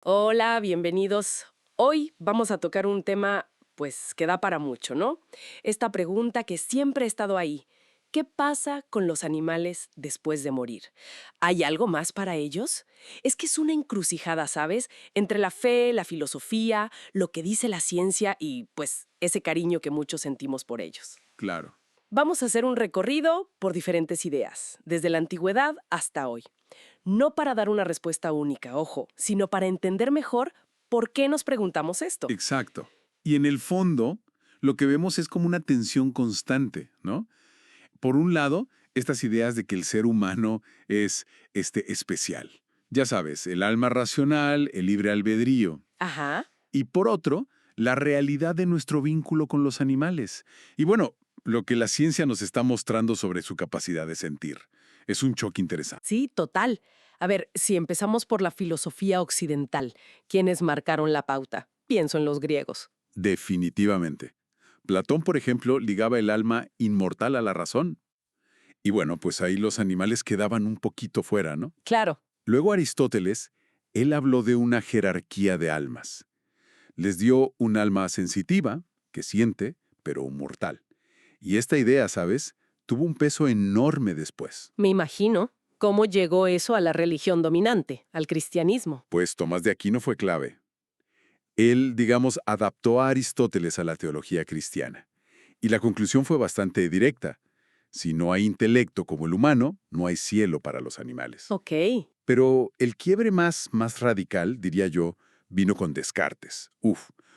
Hola, bienvenidos. Hoy vamos a tocar un tema, pues, que da para mucho, ¿no? Esta pregunta que siempre ha estado ahí. ¿Qué pasa con los animales después de morir? ¿Hay algo más para ellos? Es que es una encrucijada, ¿sabes? Entre la fe, la filosofía, lo que dice la ciencia y, pues, ese cariño que muchos sentimos por ellos. Claro. Vamos a hacer un recorrido por diferentes ideas, desde la antigüedad hasta hoy. No para dar una respuesta única, ojo, sino para entender mejor por qué nos preguntamos esto. Exacto. Y en el fondo, lo que vemos es como una tensión constante, ¿no? Por un lado, estas ideas de que el ser humano es especial. Ya sabes, el alma racional, el libre albedrío. Ajá, Y por otro, la realidad de nuestro vínculo con los animales. Y bueno, lo que la ciencia nos está mostrando sobre su capacidad de sentir. Es un choque interesante. sí, total. A ver, si empezamos por la filosofía occidental, ¿quiénes marcaron la pauta? Pienso en los griegos. Definitivamente. Platón, por ejemplo, ligaba el alma inmortal a la razón. Y bueno, pues ahí los animales quedaban un poquito fuera, ¿no? Claro, Luego Aristóteles, él habló de una jerarquía de almas. Les dio un alma sensitiva, que siente, pero mortal. Y esta idea, ¿sabes? Tuvo un peso enorme después. me imagino cómo llegó eso a la religión dominante, al cristianismo. Pues Tomás de Aquino fue clave. Él, digamos, adaptó a Aristóteles a la teología cristiana. Y la conclusión fue bastante directa. Si no hay intelecto como el humano, no hay cielo para los animales. Ok, Pero el quiebre más radical, diría yo, vino con Descartes.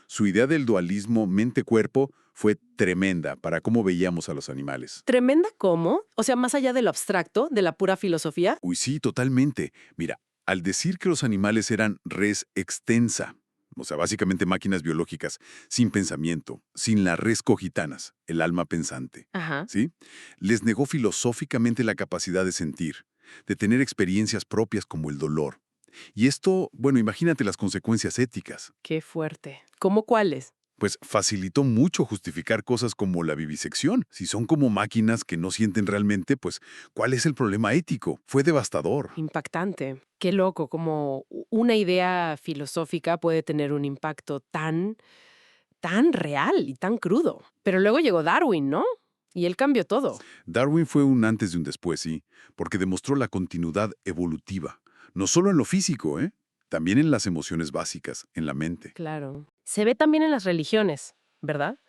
Su idea del dualismo mente-cuerpo fue tremenda para cómo veíamos a los animales. tremenda cómo, o sea, más allá de lo abstracto, de la pura filosofía. Uy, sí, totalmente. Mira, al decir que los animales eran res extensa, o sea, básicamente máquinas biológicas, sin pensamiento, sin las res cogitanas, el alma pensante, Ajá. ¿sí? Les negó filosóficamente la capacidad de sentir, de tener experiencias propias como el dolor. Y esto, bueno, imagínate las consecuencias éticas. Qué fuerte. ¿Cómo cuáles? Pues facilitó mucho justificar cosas como la vivisección. Si son como máquinas que no sienten realmente, pues, ¿cuál es el problema ético? Fue devastador. Impactante. Qué loco, como una idea filosófica puede tener un impacto tan real y tan crudo. Pero luego llegó Darwin, ¿no? Y él cambió todo. Darwin fue un antes y un después, sí, porque demostró la continuidad evolutiva, no solo en lo físico, también en las emociones básicas, en la mente. Claro. Se ve también en las religiones, ¿verdad?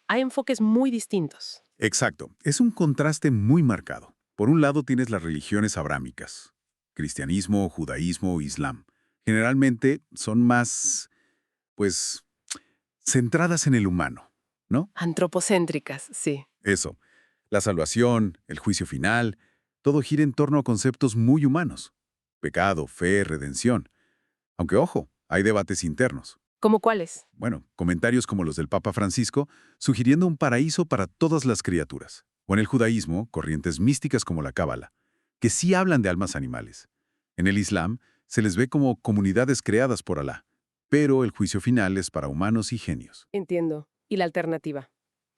Hay enfoques muy distintos. Exacto, es un contraste muy marcado. Por un lado tienes las religiones abrámicas, cristianismo, judaísmo, islam. Generalmente son más, pues, centradas en el humano, ¿no? Antropocéntricas, sí. Eso, la salvación, el juicio final, todo gira en torno a conceptos muy humanos. Pecado, fe, redención. Aunque ojo, hay debates internos. ¿Cómo cuáles? Bueno, comentarios como los del Papa Francisco sugiriendo un paraíso para todas las criaturas. O en el judaísmo, corrientes místicas como la Cábala, que sí hablan de almas animales. En el Islam, se les ve como comunidades creadas por Alá, pero el juicio final es para humanos y genios. Entiendo. ¿Y la alternativa?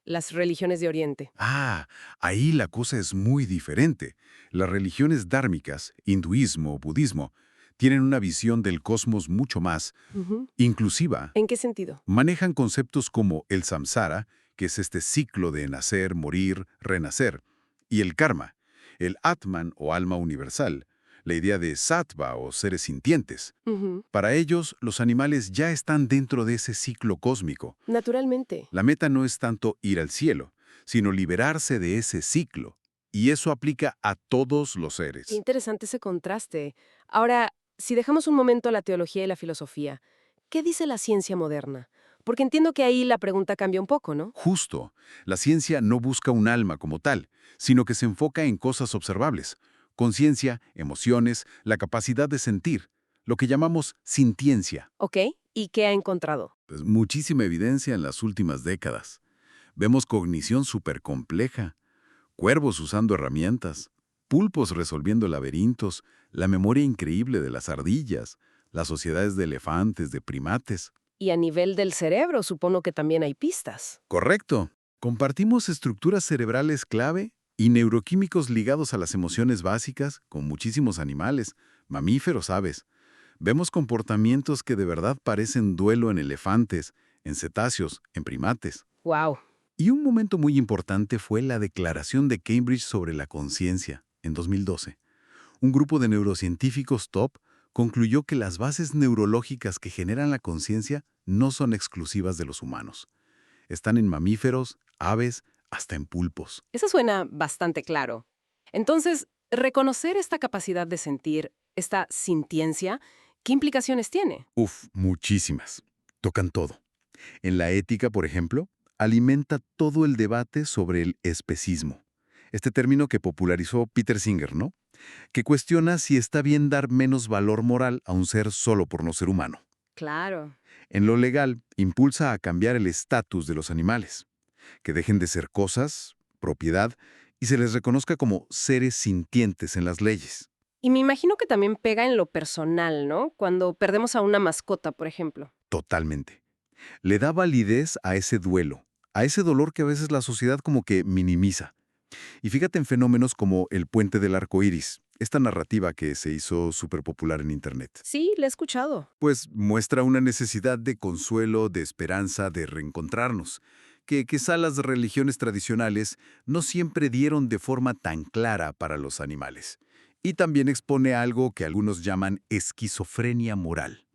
Las religiones de Oriente. Ah, ahí la cosa es muy diferente. Las religiones dármicas, hinduismo, budismo, tienen una visión del cosmos mucho más Ujú. inclusiva. ¿En qué sentido? Manejan conceptos como el samsara, que es este ciclo de nacer, morir, renacer, y el karma, el atman o alma universal, la idea de sattva o seres sintientes. Ujú. Para ellos, los animales ya están dentro de ese ciclo cósmico. Naturalmente. La meta no es tanto ir al cielo, sino liberarse de ese ciclo. Y eso aplica a todos los Qué seres. interesante ese contraste. Ahora, si dejamos un momento la teología y la filosofía, ¿qué dice la ciencia moderna? Porque entiendo que ahí la pregunta cambia un poco, ¿no? Justo, la ciencia no busca un alma como tal, sino que se enfoca en cosas observables. Conciencia, emociones, la capacidad de sentir, lo que llamamos sintiencia. ¿Ok? ¿Y qué ha encontrado? Pues muchísima evidencia en las últimas décadas. Vemos cognición supercompleja, cuervos usando herramientas, pulpos resolviendo laberintos, la memoria increíble de las ardillas, las sociedades de elefantes, de primates. Y a nivel del cerebro, supongo que también hay pistas. Correcto. Compartimos estructuras cerebrales clave y neuroquímicos ligados a las emociones básicas con muchísimos animales, mamíferos, aves. Vemos comportamientos que de verdad parecen duelo en elefantes, en cetáceos, en primates. Wow. Y un momento muy importante fue la Declaración de Cambridge sobre la conciencia, en 2012. Un grupo de neurocientíficos top concluyó que las bases neurológicas que generan la conciencia no son exclusivas de los humanos. Están en mamíferos, aves, hasta en pulpos. Eso suena bastante claro. Entonces, reconocer esta capacidad de sentir, esta sintiencia, ¿qué implicaciones tiene? Uf, muchísimas. Tocan todo. En la ética, por ejemplo, alimenta todo el debate sobre el especismo. Este término que popularizó Peter Singer, ¿no? Que cuestiona si está bien dar menos valor moral a un ser solo por no ser humano. Claro. En lo legal, impulsa a cambiar el estatus de los animales, que dejen de ser cosas, propiedad, y se les reconozca como seres sintientes en las leyes. Y me imagino que también pega en lo personal, ¿no? Cuando perdemos a una mascota, por ejemplo. Totalmente. Le da validez a ese duelo, a ese dolor que a veces la sociedad como que minimiza. Y fíjate en fenómenos como el puente del arco iris, esta narrativa que se hizo súper popular en Internet. Sí, la he escuchado. Pues muestra una necesidad de consuelo, de esperanza, de reencontrarnos, que quizá las religiones tradicionales no siempre dieron de forma tan clara para los animales. Y también expone algo que algunos llaman esquizofrenia moral.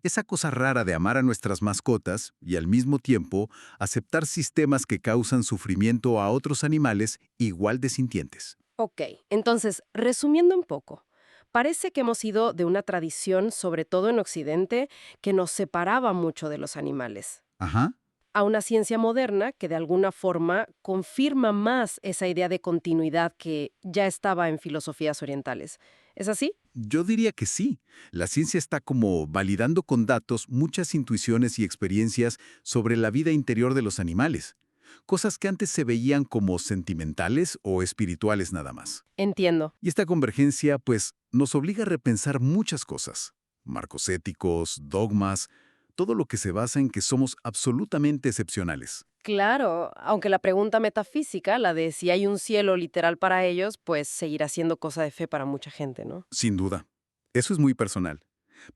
Esa cosa rara de amar a nuestras mascotas y al mismo tiempo aceptar sistemas que causan sufrimiento a otros animales igual de sintientes. Ok, entonces, resumiendo un poco, parece que hemos ido de una tradición, sobre todo en Occidente, que nos separaba mucho de los animales, Ajá. a una ciencia moderna que de alguna forma confirma más esa idea de continuidad que ya estaba en filosofías orientales. ¿Es así? Yo diría que sí. La ciencia está como validando con datos muchas intuiciones y experiencias sobre la vida interior de los animales. Cosas que antes se veían como sentimentales o espirituales nada más. Entiendo. Y esta convergencia, pues, nos obliga a repensar muchas cosas. Marcos éticos, dogmas, todo lo que se basa en que somos absolutamente excepcionales. Claro, aunque la pregunta metafísica, la de si hay un cielo literal para ellos, pues seguirá siendo cosa de fe para mucha gente, ¿no? Sin duda. Eso es muy personal.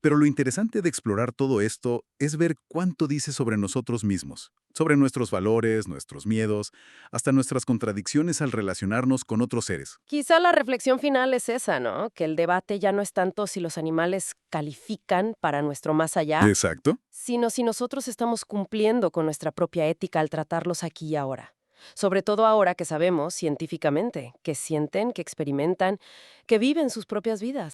Pero lo interesante de explorar todo esto es ver cuánto dice sobre nosotros mismos, sobre nuestros valores, nuestros miedos, hasta nuestras contradicciones al relacionarnos con otros seres. Quizá la reflexión final es esa, ¿no? Que el debate ya no es tanto si los animales califican para nuestro más allá, Exacto. sino si nosotros estamos cumpliendo con nuestra propia ética al tratarlos aquí y ahora. Sobre todo ahora que sabemos científicamente que sienten, que experimentan, que viven sus propias vidas.